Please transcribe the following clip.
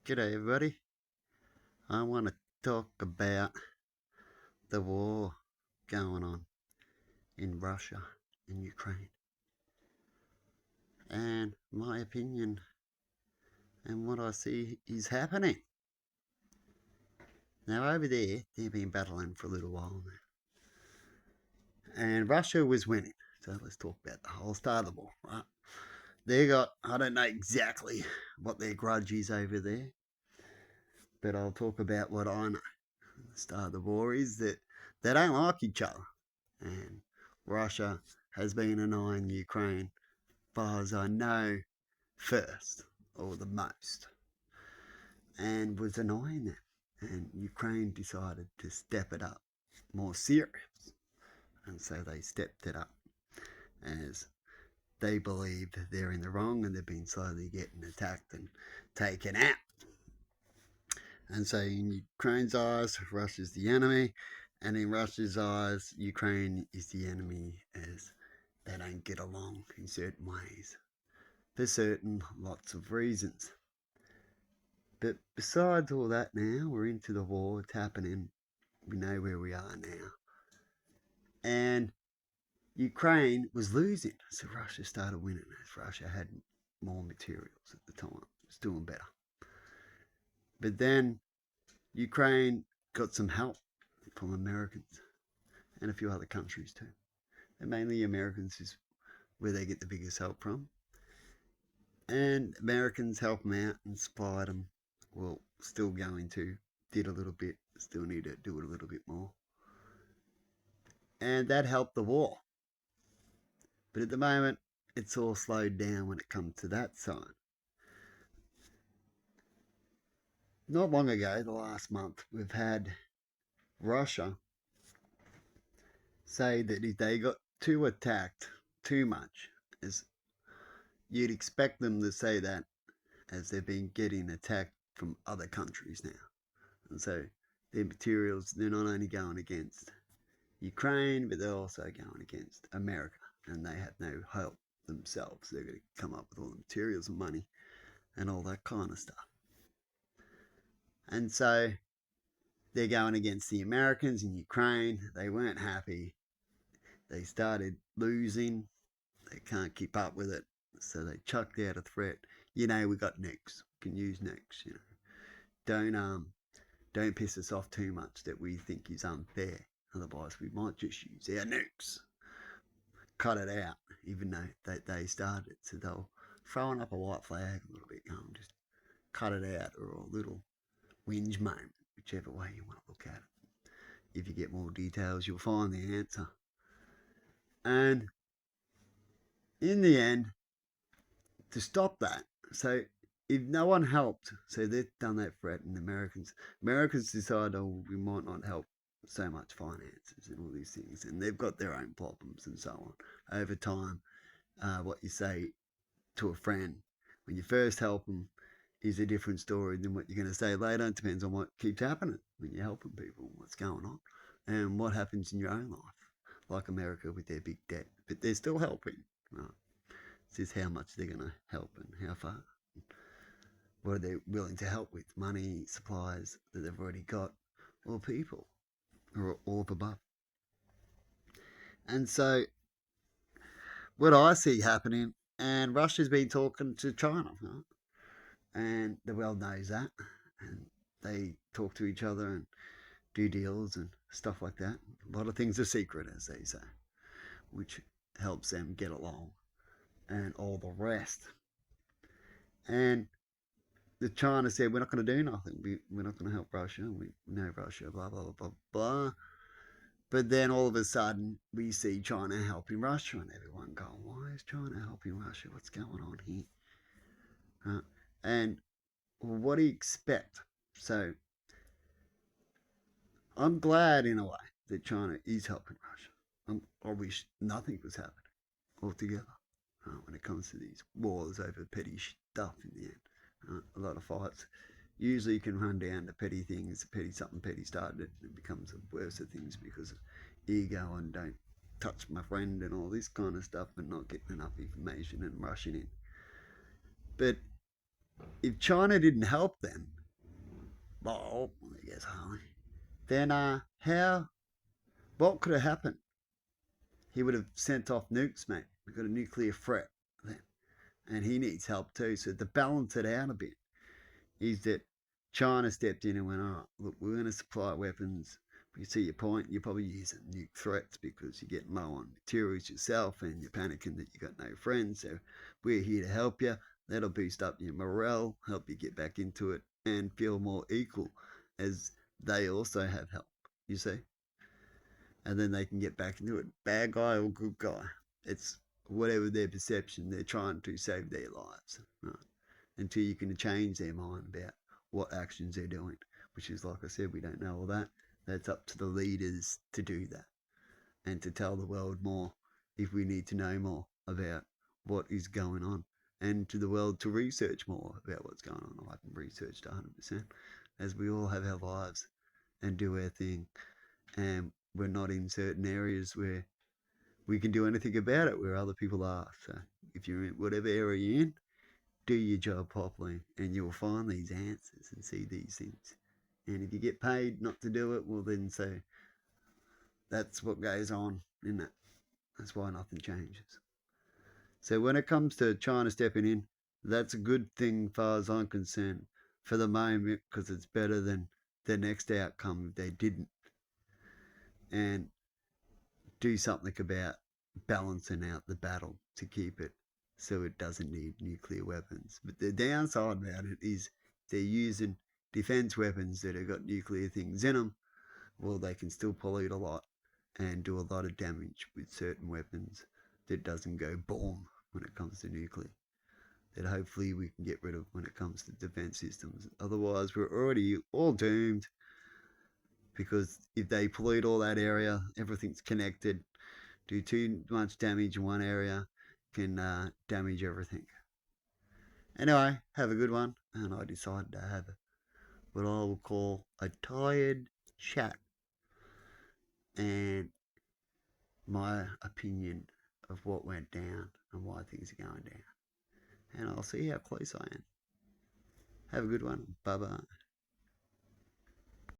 G'day everybody. I want to talk about the war going on in Russia and Ukraine and my opinion and what I see is happening. Now over there, they've been battling for a little while now. And Russia was winning. So let's talk about the whole start of the war, right? They got, I don't know exactly what their grudge is over there, but I'll talk about what I know. The start of the war is that they don't like each other. And Russia has been annoying Ukraine, far as I know, first or the most, and was annoying them. And Ukraine decided to step it up more serious, and so they stepped it up as they believe they're in the wrong and they've been slowly getting attacked and taken out. And so, in Ukraine's eyes, Russia's the enemy, and in Russia's eyes, Ukraine is the enemy as they don't get along in certain ways for certain lots of reasons. But besides all that, now we're into the war, it's happening, we know where we are now. And Ukraine was losing, so Russia started winning as Russia had more materials at the time, it was doing better. But then Ukraine got some help from Americans and a few other countries too. And mainly Americans is where they get the biggest help from. And Americans help them out and supplied them. Well, still going to, did a little bit, still need to do it a little bit more. And that helped the war. But at the moment, it's all slowed down when it comes to that side. Not long ago, the last month, we've had Russia say that if they got too attacked too much, as you'd expect them to say that as they've been getting attacked from other countries now. And so their materials, they're not only going against Ukraine, but they're also going against America. And they have no help themselves. They're going to come up with all the materials and money and all that kind of stuff. And so they're going against the Americans in Ukraine. They weren't happy. They started losing. They can't keep up with it. So they chucked out a threat. We got nukes. We can use nukes. Don't piss us off too much that we think is unfair. Otherwise, we might just use our nukes. Cut it out, even though they started. So they'll throwing up a white flag a little bit, just cut it out, or a little whinge moment, whichever way you want to look at it. If you get more details, you'll find the answer. And in the end, to stop that, so if no one helped, so they've done that threat, and Americans decide, oh, we might not help so much finances and all these things, and they've got their own problems and so on. Over time, what you say to a friend when you first help them is a different story than what you're going to say later. It depends on what keeps happening when you're helping people, what's going on, and what happens in your own life. Like America with their big debt, but they're still helping. Right? It's just how much they're going to help and how far. What are they willing to help with? Money, supplies that they've already got, or people, or all of above. And so, what I see happening, and Russia's been talking to China, right? And the world knows that, and they talk to each other and do deals and stuff like that. A lot of things are secret, as they say, which helps them get along, and all the rest. And the China said, we're not going to do nothing. We're not going to help Russia. We know Russia, blah, blah, blah, blah, blah. But then all of a sudden, we see China helping Russia, and everyone going, why is China helping Russia? What's going on here? And what do you expect? So I'm glad in a way that China is helping Russia. I wish nothing was happening altogether when it comes to these wars over petty stuff in the end. A lot of fights usually can run down to petty things, something petty started it, and it becomes the worst of things because of ego and don't touch my friend and all this kind of stuff and not getting enough information and rushing in. But if China didn't help them, well, I guess Harley, then what could have happened? He would have sent off nukes, mate. We've got a nuclear threat then, and he needs help too. So to balance it out a bit, is that China stepped in and went, all right, look, we're going to supply weapons. You see your point. You're probably using nuke threats because you're getting low on materials yourself and you're panicking that you got no friends. So we're here to help you. That'll boost up your morale, help you get back into it, and feel more equal as they also have help, you see? And then they can get back into it. Bad guy or good guy. It's whatever their perception, they're trying to save their lives. Right? Until you can change their mind about what actions they're doing, which is, like I said, we don't know all that. That's up to the leaders to do that and to tell the world more if we need to know more about what is going on, and to the world to research more about what's going on. I haven't researched 100%, as we all have our lives and do our thing, and we're not in certain areas where we can do anything about it where other people are. So if you're in whatever area you're in, do your job properly and you'll find these answers and see these things. And if you get paid not to do it, well, then so that's what goes on, isn't it? That's why nothing changes. So when it comes to China stepping in, that's a good thing as far as I'm concerned for the moment, because it's better than the next outcome if they didn't. And do something about balancing out the battle to keep it so it doesn't need nuclear weapons. But the downside about it is they're using defense weapons that have got nuclear things in them. Well, they can still pollute a lot and do a lot of damage with certain weapons that doesn't go boom when it comes to nuclear. That hopefully we can get rid of when it comes to defense systems. Otherwise, we're already all doomed, because if they pollute all that area, everything's connected. Do too much damage in one area can damage everything. Anyway, have a good one. And I decided to have what I will call a tired chat and my opinion of what went down and why things are going down. And I'll see how close I am. Have a good one. Bye bye.